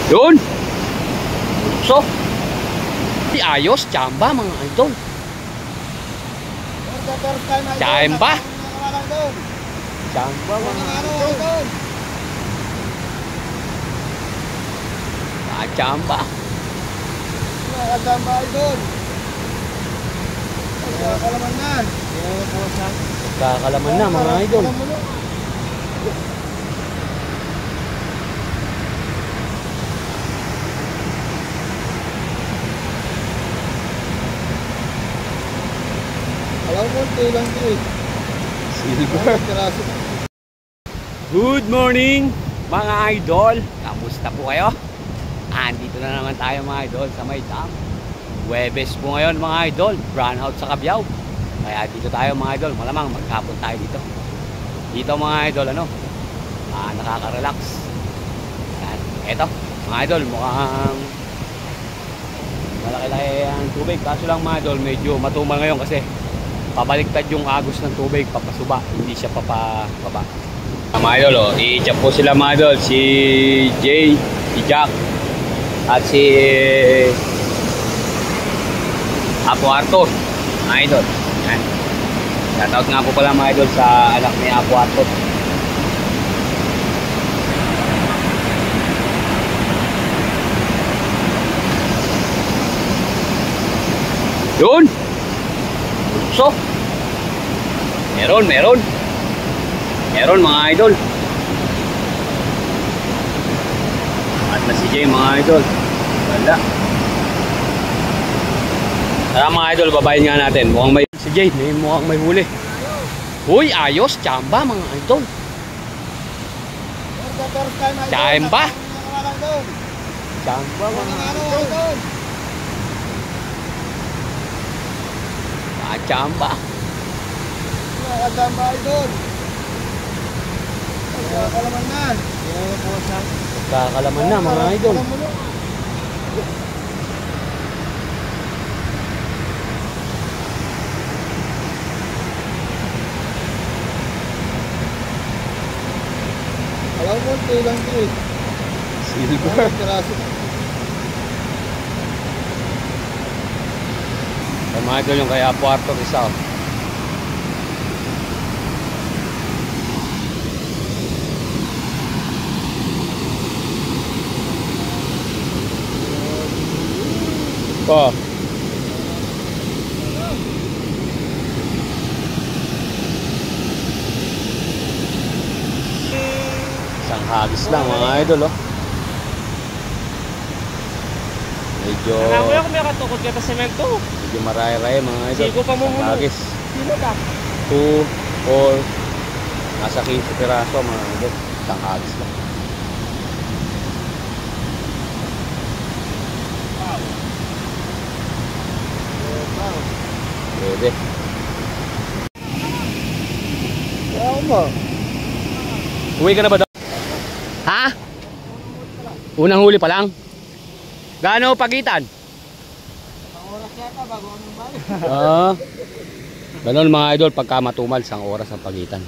Yun. So, ayos, tsamba mga idol. Tsamba. Tsamba mga idol. Tsamba. Tsamba idol. Kakalaman na. Kakalaman na mga idol. Alam mo, lang eh. Silver. Good morning mga idol. Kamusta po kayo? Andito na naman tayo mga idol sa may dam. Huwebes po ngayon mga idol. Brown out sa Cabiao. Kaya dito tayo mga idol. Malamang magkapon tayo dito. Dito mga idol nakaka-relax. Yan. Eto mga idol, mukhang malaki-laki ang tubig. Kaso lang mga idol, medyo matumal ngayon kasi pabaliktad yung agos ng tubig, papasuba, hindi siya papababa. Mga idol, i-jump po sila mga idol, si Jay, si Jack, at si Apo Arthur, mga idol. Yan. Shoutout nga po pala mga idol sa anak ni Apo Arthur. Yun! So, meron mga idol. At na si Jay mga idol. Wala. Tara mga idol, babayin nga natin. Mukhang may si Jay, mukhang may huli. Uy, ayos, tsamba mga idol. Tsamba. Tsamba mga idol. Tsamba. Tsamba idol. Kakalaman na. Kakalaman na mga idol. Alam mo, lang eh. Silver. Mga idol yung kaya Apo Arthur isa. Oh. Isang hagis lang mga idol Medyo alam mo yan kung may katukot ka sa semento. Medyo maray-ray mga idol. Sigo pa mo muna. Hagis. Sino ka? 2, 4, nasa 15 piraso mga idol. Isang hagis lang. Pwede. Uwi ka na ba daw? Ha? Unang huli pa lang? Gaano pagitan? Ang oras yata bago ang balik. Ganon mga idol, pagka matumal, 1 oras ang pagitan.